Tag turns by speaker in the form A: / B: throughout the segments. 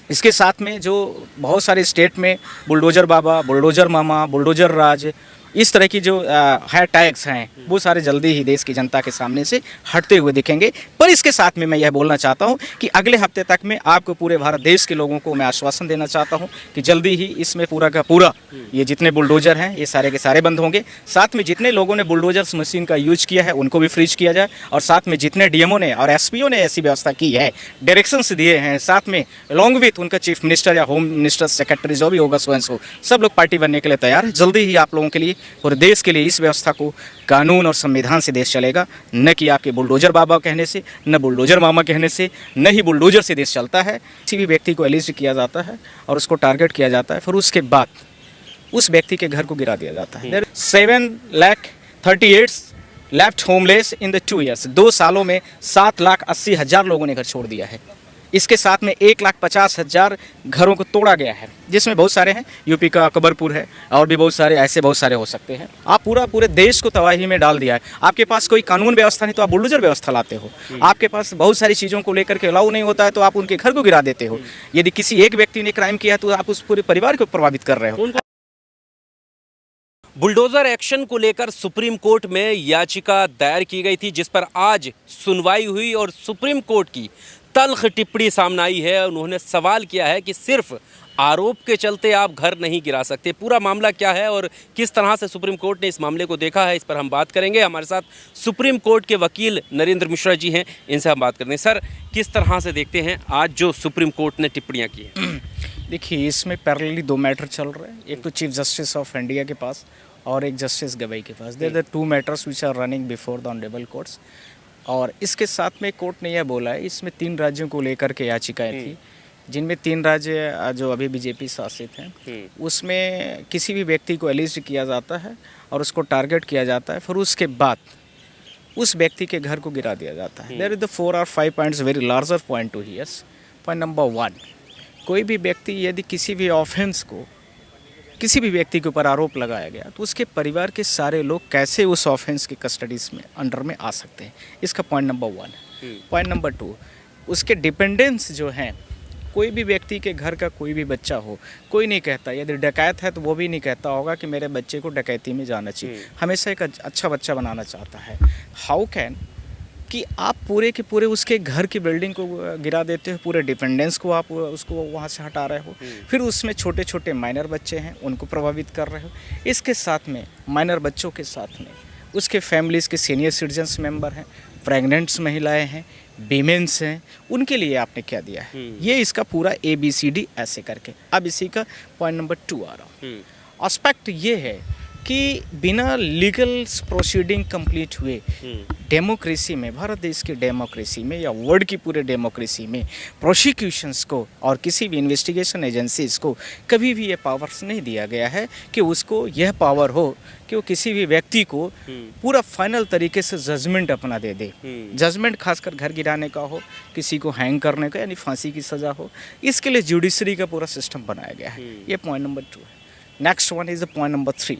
A: इसके साथ में जो बहुत सारे स्टेट में बुलडोजर बाबा, बुलडोजर मामा, बुलडोजर राज, इस तरह की जो है टैग्स हैं, वो सारे जल्दी ही देश की जनता के सामने से हटते हुए दिखेंगे। पर इसके साथ में मैं यह बोलना चाहता हूं कि अगले हफ्ते तक में आपको पूरे भारत देश के लोगों को मैं आश्वासन देना चाहता हूं कि जल्दी ही इसमें पूरा का पूरा ये जितने बुलडोजर हैं ये सारे के सारे बंद होंगे। साथ में जितने लोगों ने बुलडोजर मशीन का यूज किया है उनको भी फ्रीज किया जाए, और साथ में जितने डीएमओ ने और एसपीओ ने ऐसी व्यवस्था की है, डायरेक्शंस दिए हैं, साथ में अलॉन्ग विथ उनका चीफ मिनिस्टर या होम मिनिस्टर, सेक्रेटरी जो भी होगा स्वयं सो सब लोग पार्टी बनने के लिए तैयार है। जल्दी ही आप लोगों के लिए और देश के लिए इस व्यवस्था को कानून और संविधान से देश चलेगा, न कि आपके बुलडोजर बाबा कहने से, न बुलडोजर मामा कहने से, न ही बुलडोजर से देश चलता है। किसी भी व्यक्ति को एलिस्ट किया जाता है और उसको टारगेट किया जाता है, फिर उसके बाद उस व्यक्ति के घर को गिरा दिया जाता है। 7,38,000 left homeless in the 2 years। 2 सालों में 7,80,000 लोगों ने घर छोड़ दिया है। इसके साथ में 1,50,000 घरों को तोड़ा गया है, जिसमें बहुत सारे हैं, यूपी का अकबरपुर है और भी बहुत सारे ऐसे बहुत सारे हो सकते हैं। आप पूरे देश को तबाही में डाल दिया है। आपके पास कोई कानून व्यवस्था नहीं तो आप बुलडोजर व्यवस्था लाते हो। आपके पास बहुत सारी चीज़ों को लेकर के अलाउ नहीं होता है तो आप उनके घर को गिरा देते हो। यदि किसी एक व्यक्ति ने क्राइम किया तो आप उस पूरे परिवार को प्रभावित कर रहे हो।
B: बुलडोजर एक्शन को लेकर सुप्रीम कोर्ट में याचिका दायर की गई थी, जिस पर आज सुनवाई हुई और सुप्रीम कोर्ट की तल्ख टिप्पणी सामने आई है। उन्होंने सवाल किया है कि सिर्फ आरोप के चलते आप घर नहीं गिरा सकते। पूरा मामला क्या है और किस तरह से सुप्रीम कोर्ट ने इस मामले को देखा है, इस पर हम बात करेंगे। हमारे साथ सुप्रीम कोर्ट के वकील नरेंद्र मिश्रा जी हैं, इनसे हम बात करते हैं। सर, किस तरह से देखते हैं आज जो सुप्रीम कोर्ट ने टिप्पणियाँ की हैं?
A: देखिए, इसमें पैरेलली 2 मैटर चल रहे हैं। एक तो चीफ जस्टिस ऑफ इंडिया के पास और एक जस्टिस गवई के पास। There are 2 matters which are running before the honourable courts. और इसके साथ में कोर्ट ने यह बोला है, इसमें 3 राज्यों को लेकर के याचिकाएं थी, जिनमें 3 राज्य जो अभी बीजेपी शासित हैं, उसमें किसी भी व्यक्ति को एलिस्ट किया जाता है और उसको टारगेट किया जाता है, फिर उसके बाद उस व्यक्ति के घर को गिरा दिया जाता है। There is the 4 or 5 points, very larger point to here. Point number 1, कोई भी व्यक्ति यदि किसी भी ऑफेंस को किसी भी व्यक्ति के ऊपर आरोप लगाया गया तो उसके परिवार के सारे लोग कैसे उस ऑफेंस की कस्टडीज में अंडर में आ सकते हैं, इसका पॉइंट नंबर 1 है। पॉइंट नंबर 2, उसके डिपेंडेंट्स जो हैं, कोई भी व्यक्ति के घर का कोई भी बच्चा हो, कोई नहीं कहता, यदि डकैत है तो वो भी नहीं कहता होगा कि मेरे बच्चे को डकैती में जाना चाहिए, हमेशा एक अच्छा बच्चा बनाना चाहता है। हाउ कैन कि आप पूरे के पूरे उसके घर की बिल्डिंग को गिरा देते हो, पूरे डिपेंडेंस को आप उसको वहाँ से हटा रहे हो, फिर उसमें छोटे छोटे माइनर बच्चे हैं उनको प्रभावित कर रहे हो। इसके साथ में माइनर बच्चों के साथ में उसके फैमिलीज़ के सीनियर सिटीजन्स मेंबर हैं, प्रेग्नेंट्स महिलाएं हैं, वीमेंस हैं, उनके लिए आपने क्या दिया है। ये इसका पूरा ABCD ऐसे करके। अब इसी का पॉइंट नंबर 2 आ रहा हूँ। एस्पेक्ट ये है कि बिना लीगल प्रोसीडिंग कंप्लीट हुए डेमोक्रेसी में, भारत देश की डेमोक्रेसी में या वर्ल्ड की पूरे डेमोक्रेसी में प्रोसिक्यूशंस को और किसी भी इन्वेस्टिगेशन एजेंसीज को कभी भी ये पावर्स नहीं दिया गया है कि उसको यह पावर हो कि वो किसी भी व्यक्ति को पूरा फाइनल तरीके से जजमेंट अपना दे दे। जजमेंट खासकर घर गिराने का हो, किसी को हैंग करने का यानी फांसी की सज़ा हो, इसके लिए जुडिशरी का पूरा सिस्टम बनाया गया है। ये पॉइंट नंबर 2 है। Next one is the point number 3।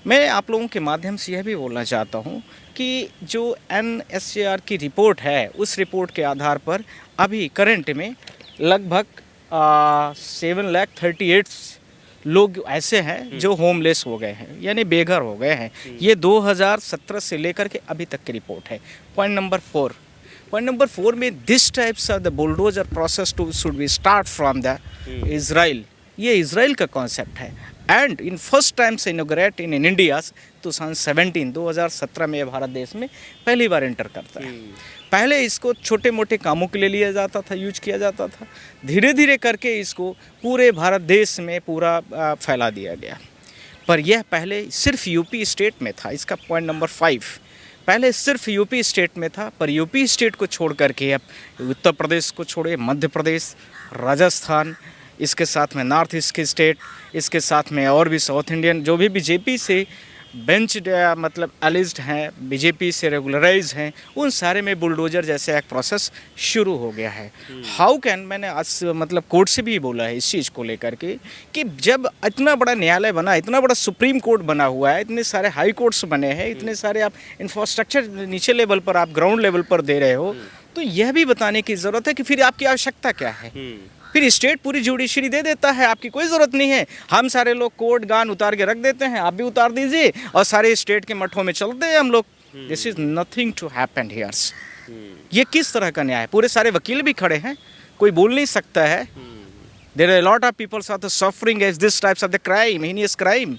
A: मैं आप लोगों के माध्यम से यह भी बोलना चाहता हूं कि जो NSAR की रिपोर्ट है, उस रिपोर्ट के आधार पर अभी करंट में लगभग 7,38,000 लोग ऐसे हैं जो होमलेस हो गए हैं, यानी बेघर हो गए हैं। ये 2017 से लेकर के अभी तक की रिपोर्ट है। पॉइंट नंबर 4 में this types of the bulldozer process to should be start from the Israel. ये इजराइल का कॉन्सेप्ट है एंड इन फर्स्ट टाइम से इनोग्रेट इन इंडिया 2017 में भारत देश में पहली बार एंटर करता है। पहले इसको छोटे मोटे कामों के लिए लिया जाता था, यूज किया जाता था, धीरे धीरे करके इसको पूरे भारत देश में पूरा फैला दिया गया। पर यह पहले सिर्फ यूपी स्टेट में था। इसका पॉइंट नंबर 5, पहले सिर्फ यूपी स्टेट में था, पर यूपी स्टेट को छोड़ करके अब उत्तर प्रदेश को छोड़े, मध्य प्रदेश, राजस्थान, इसके साथ में नॉर्थ ईस्ट के स्टेट, इसके साथ में और भी साउथ इंडियन जो भी बीजेपी से बेंच मतलब एलिस्ड हैं, बीजेपी से रेगुलराइज हैं, उन सारे में बुलडोजर जैसे एक प्रोसेस शुरू हो गया है। हाउ कैन, मैंने आज मतलब कोर्ट से भी बोला है इस चीज़ को लेकर के कि जब इतना बड़ा न्यायालय बना, इतना बड़ा सुप्रीम कोर्ट बना हुआ है, इतने सारे हाई कोर्ट्स बने हैं, इतने सारे आप इंफ्रास्ट्रक्चर नीचे लेवल पर, आप ग्राउंड लेवल पर दे रहे हो, तो यह भी बताने की ज़रूरत है कि फिर आपकी आवश्यकता क्या है। फिर स्टेट पूरी जुडिशरी दे देता है, आपकी कोई ज़रूरत नहीं है। हम सारे लोग कोट गान उतार के रख देते हैं, आप भी उतार दीजिए और सारे स्टेट के मठों में चलते हैं हम लोग। This is nothing to happen here's. ये किस तरह का न्याय है? पूरे सारे वकील भी खड़े हैं, कोई बोल नहीं सकता है। There are lot of peoples are suffering as this types of the crime, heinous crime.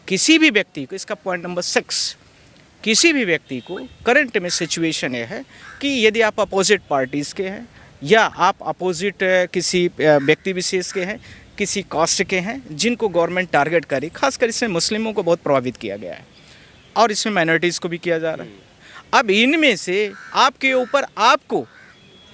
A: किसी भी व्यक्ति को, इसका पॉइंट नंबर 6, किसी भी व्यक्ति को करंट में सिचुएशन ये है कि यदि आप अपोजिट पार्टीज़ के हैं या आप अपोजिट किसी व्यक्ति विशेष के हैं, किसी कास्ट के हैं जिनको गवर्नमेंट टारगेट करी, खासकर इसमें मुस्लिमों को बहुत प्रभावित किया गया है और इसमें माइनॉरिटीज़ को भी किया जा रहा है। अब इनमें से आपके ऊपर आपको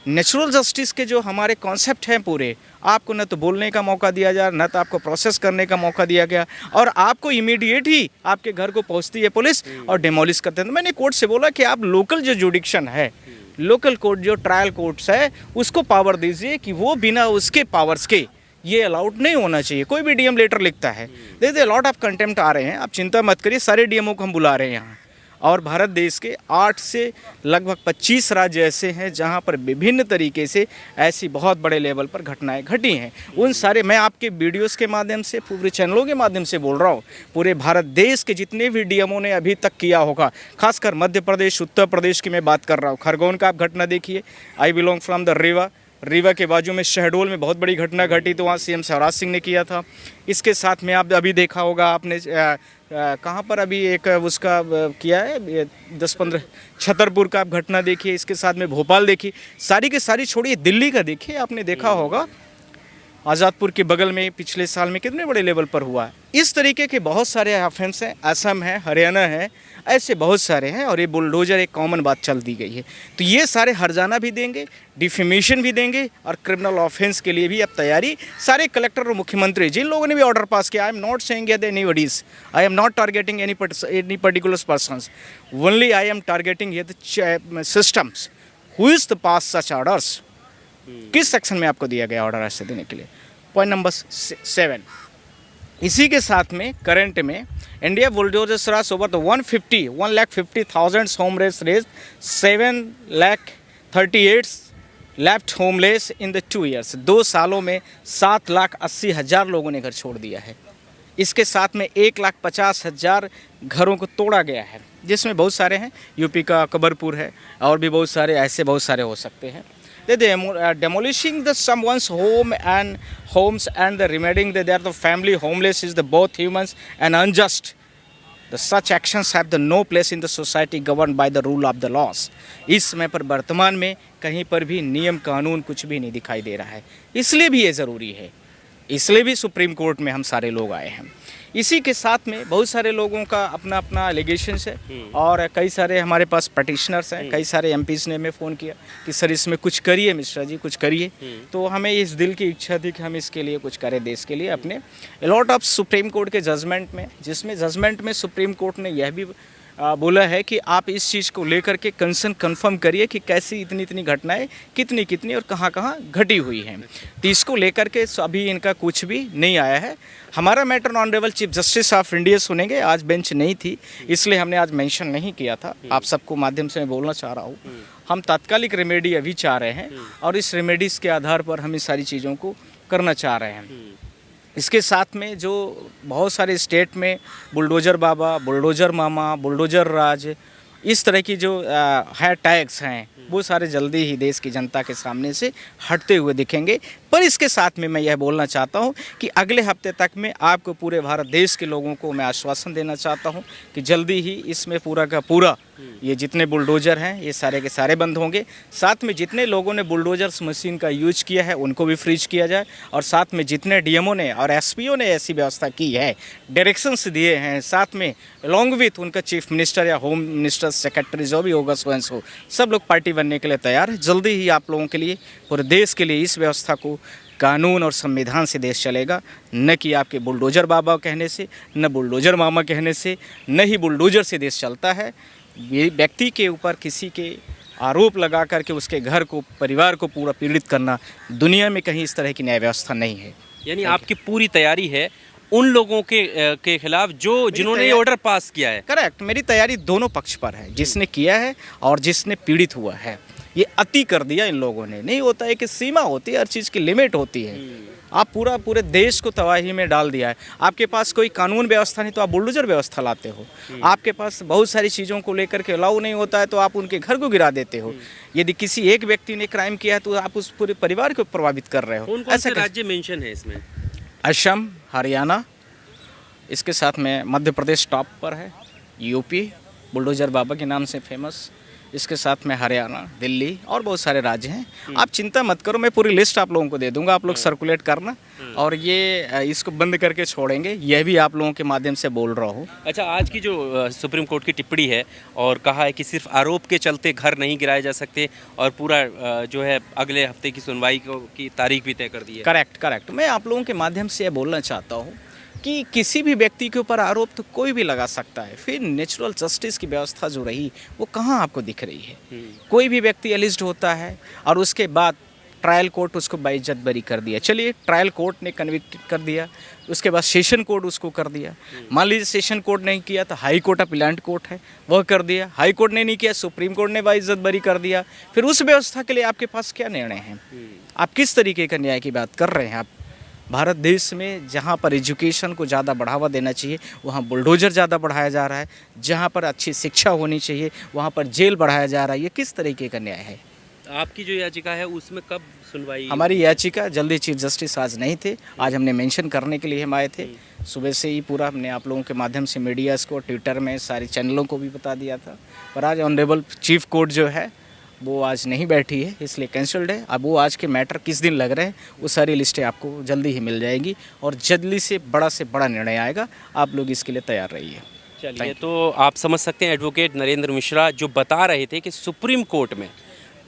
A: नेचुरल जस्टिस के जो हमारे कॉन्सेप्ट हैं पूरे, आपको न तो बोलने का मौका दिया जा रहा, न तो आपको प्रोसेस करने का मौका दिया गया, और आपको इमीडिएट ही आपके घर को पहुंचती है पुलिस और डिमोलिश करते हैं। तो मैंने कोर्ट से बोला कि आप लोकल जो जुडिक्शन है, लोकल कोर्ट जो ट्रायल कोर्ट्स है, उसको पावर दीजिए कि वो बिना उसके पावर्स के ये अलाउड नहीं होना चाहिए। कोई भी डीएम लेटर लिखता है, देखिए लॉट ऑफ कंटेम्प्ट आ रहे हैं, आप चिंता मत करिए, सारे डीएमओ को हम बुला रहे हैं यहाँ। और भारत देश के 8 से लगभग 25 राज्य ऐसे हैं जहाँ पर विभिन्न तरीके से ऐसी बहुत बड़े लेवल पर घटनाएं घटी हैं। उन सारे, मैं आपके वीडियोस के माध्यम से, पूरे चैनलों के माध्यम से बोल रहा हूँ, पूरे भारत देश के जितने भी डीएमओ ने अभी तक किया होगा, खासकर मध्य प्रदेश, उत्तर प्रदेश की मैं बात कर रहा हूँ। खरगोन का आप घटना देखिए, I belong from the Rewa के बाजू में शहडोल में बहुत बड़ी घटना घटी, तो वहाँ सीएम शिवराज सिंह ने किया था। इसके साथ में आप अभी देखा होगा आपने कहाँ पर अभी एक उसका किया है 10-15 छतरपुर का आप घटना देखिए, इसके साथ में भोपाल देखिए, सारी के सारी छोड़िए, दिल्ली का देखिए, आपने देखा होगा आज़ादपुर के बगल में पिछले साल में कितने बड़े लेवल पर हुआ है। इस तरीके के बहुत सारे ऑफेंस हैं, असम है, हरियाणा है, ऐसे बहुत सारे हैं, और ये बुलडोजर एक कॉमन बात चल दी गई है। तो ये सारे हर्जाना भी देंगे, डिफेमेशन भी देंगे, और क्रिमिनल ऑफेंस के लिए भी अब तैयारी सारे कलेक्टर और मुख्यमंत्री, जिन लोगों ने भी ऑर्डर पास किया, I am not saying anybody's, I am not targeting any particular persons, only I am targeting the systems who is the pass such orders. किस सेक्शन में आपको दिया गया ऑर्डर ऐसे देने के लिए? Point number 7। इसी के साथ में करंट में India bulldozers razed over the 1,50,000 home race razed 7,38,000 left homeless in the 2 years। 2 सालों में 7,80,000 लोगों ने घर छोड़ दिया है। इसके साथ में 1,50,000 घरों को तोड़ा गया है, जिसमें बहुत सारे हैं, यूपी का अकबरपुर है, और भी बहुत सारे ऐसे बहुत सारे हो सकते हैं। Demolishing the someone's homes and the remedying they are the family homeless is the both humans and unjust. The such actions have the no place in the society governed by the rule of the laws। इस समय पर वर्तमान में कहीं पर भी नियम कानून कुछ भी नहीं दिखाई दे रहा है, इसलिए भी ये ज़रूरी है, इसलिए भी सुप्रीम कोर्ट में हम सारे लोग आए हैं। इसी के साथ में बहुत सारे लोगों का अपना अपना एलिगेशंस है, और कई सारे हमारे पास पटिशनर्स हैं, कई सारे एमपीज़ ने हमें फ़ोन किया कि सर इसमें कुछ करिए मिश्रा जी, कुछ करिए। तो हमें इस दिल की इच्छा थी कि हम इसके लिए कुछ करें देश के लिए अपने। लॉट ऑफ सुप्रीम कोर्ट के जजमेंट में, जिसमें जजमेंट में सुप्रीम कोर्ट ने यह भी बोला है कि आप इस चीज़ को लेकर के कंसर्न कन्फर्म करिए कि कैसी इतनी इतनी घटनाएं कितनी कितनी और कहाँ कहाँ घटी हुई हैं। तो इसको लेकर के अभी इनका कुछ भी नहीं आया है। हमारा matter honourable chief justice of India सुनेंगे, आज बेंच नहीं थी इसलिए हमने आज मेंशन नहीं किया था। आप सबको माध्यम से मैं बोलना चाह रहा हूँ, हम तात्कालिक रेमेडी अभी चाह रहे हैं, और इस रेमेडीज़ के आधार पर हम इस सारी चीज़ों को करना चाह रहे हैं। इसके साथ में जो बहुत सारे स्टेट में बुलडोज़र बाबा, बुलडोज़र मामा, बुलडोज़र राज, इस तरह की जो है टैग्स हैं, वो सारे जल्दी ही देश की जनता के सामने से हटते हुए दिखेंगे। पर इसके साथ में मैं यह बोलना चाहता हूं कि अगले हफ्ते तक में आपको पूरे भारत देश के लोगों को मैं आश्वासन देना चाहता हूं कि जल्दी ही इसमें पूरा का पूरा ये जितने बुलडोज़र हैं ये सारे के सारे बंद होंगे। साथ में जितने लोगों ने बुलडोज़र्स मशीन का यूज किया है उनको भी फ्रीज किया जाए, और साथ में जितने डीएमओ ने और एसपीओ ने ऐसी व्यवस्था की है, डायरेक्शंस दिए हैं, साथ में अलॉन्ग विथ उनका चीफ मिनिस्टर या होम मिनिस्टर, सेक्रेटरी जो भी होगा, स्वयं हो, सब लोग पार्टी बनने के लिए तैयार है। जल्दी ही आप लोगों के लिए, पूरे देश के लिए इस व्यवस्था को कानून और संविधान से देश चलेगा, न कि आपके बुलडोज़र बाबा कहने से, न बुलडोज़र मामा कहने से, न ही बुलडोज़र से देश चलता है। ये व्यक्ति के ऊपर किसी के आरोप लगा करके उसके घर को, परिवार को पूरा पीड़ित करना, दुनिया में कहीं इस तरह की न्याय व्यवस्था नहीं है।
B: यानी आपकी पूरी तैयारी है उन लोगों के खिलाफ जिन्होंने ये ऑर्डर पास किया है?
A: करेक्ट, मेरी तैयारी दोनों पक्ष पर है, जिसने किया है और जिसने पीड़ित हुआ है। ये अति कर दिया इन लोगों ने। नहीं होता है कि सीमा होती है, हर चीज़ की लिमिट होती है। आप पूरे देश को तबाही में डाल दिया है। आपके पास कोई कानून व्यवस्था नहीं तो आप बुलडोजर व्यवस्था लाते हो। आपके पास बहुत सारी चीज़ों को लेकर के अलाउ नहीं होता है तो आप उनके घर को गिरा देते हो। यदि किसी एक व्यक्ति ने क्राइम किया है तो आप उस पूरे परिवार को प्रभावित कर रहे हो।
B: कौन-कौन से राज्य मेंशन है इसमें?
A: असम, हरियाणा, इसके साथ में मध्य प्रदेश टॉप पर है, यूपी बुलडोजर बाबा के नाम से फेमस, इसके साथ में हरियाणा, दिल्ली और बहुत सारे राज्य हैं। आप चिंता मत करो, मैं पूरी लिस्ट आप लोगों को दे दूंगा, आप लोग सर्कुलेट करना और ये इसको बंद करके छोड़ेंगे, यह भी आप लोगों के माध्यम से बोल रहा हूँ।
B: अच्छा, आज की जो सुप्रीम कोर्ट की टिप्पणी है और कहा है कि सिर्फ आरोप के चलते घर नहीं गिराए जा सकते और पूरा जो है अगले हफ्ते की सुनवाई की तारीख भी तय कर दी है।
A: करेक्ट। मैं आप लोगों के माध्यम से ये बोलना चाहता हूँ कि किसी भी व्यक्ति के ऊपर आरोप तो कोई भी लगा सकता है, फिर नेचुरल जस्टिस की व्यवस्था जो रही वो कहाँ आपको दिख रही है? कोई भी व्यक्ति एलिज्ड होता है और उसके बाद ट्रायल कोर्ट उसको बाइज्जत बरी कर दिया। चलिए, ट्रायल कोर्ट ने कन्विक्ट कर दिया, उसके बाद सेशन कोर्ट उसको कर दिया। मान लीजिए सेशन कोर्ट नहीं किया तो हाई कोर्ट अपीलेंट कोर्ट है, वह कर दिया। हाई कोर्ट ने नहीं किया, सुप्रीम कोर्ट ने बाइज्जत बरी कर दिया। फिर उस व्यवस्था के लिए आपके पास क्या निर्णय है? आप किस तरीके का न्याय की बात कर रहे हैं? आप भारत देश में जहाँ पर एजुकेशन को ज़्यादा बढ़ावा देना चाहिए वहाँ बुलडोजर ज़्यादा बढ़ाया जा रहा है, जहाँ पर अच्छी शिक्षा होनी चाहिए वहाँ पर जेल बढ़ाया जा रहा है। ये किस तरीके का न्याय है?
B: आपकी जो याचिका है उसमें कब सुनवाई?
A: हमारी याचिका जल्दी चीफ जस्टिस आज नहीं थे, आज हमने मेंशन करने के लिए हम आए थे। सुबह से ही पूरा हमने आप लोगों के माध्यम से मीडियाज़ को, ट्विटर में, सारे चैनलों को भी बता दिया था, पर आज ऑनरेबल चीफ कोर्ट जो है वो आज नहीं बैठी है, इसलिए कैंसल्ड है। अब वो आज के मैटर किस दिन लग रहे हैं वो सारी लिस्टें आपको जल्दी ही मिल जाएंगी और जल्दी से बड़ा निर्णय आएगा। आप लोग इसके लिए तैयार रहिए।
B: चलिए, तो आप समझ सकते हैं एडवोकेट नरेंद्र मिश्रा जो बता रहे थे कि सुप्रीम कोर्ट में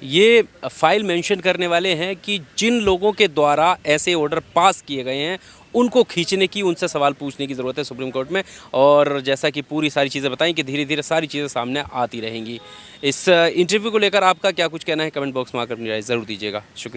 B: ये फाइल मेंशन करने वाले हैं कि जिन लोगों के द्वारा ऐसे ऑर्डर पास किए गए हैं उनको खींचने की, उनसे सवाल पूछने की ज़रूरत है सुप्रीम कोर्ट में। और जैसा कि पूरी सारी चीज़ें बताई कि धीरे धीरे सारी चीज़ें सामने आती रहेंगी। इस इंटरव्यू को लेकर आपका क्या कुछ कहना है? कमेंट बॉक्स में आकर अपनी राय ज़रूर दीजिएगा। शुक्रिया।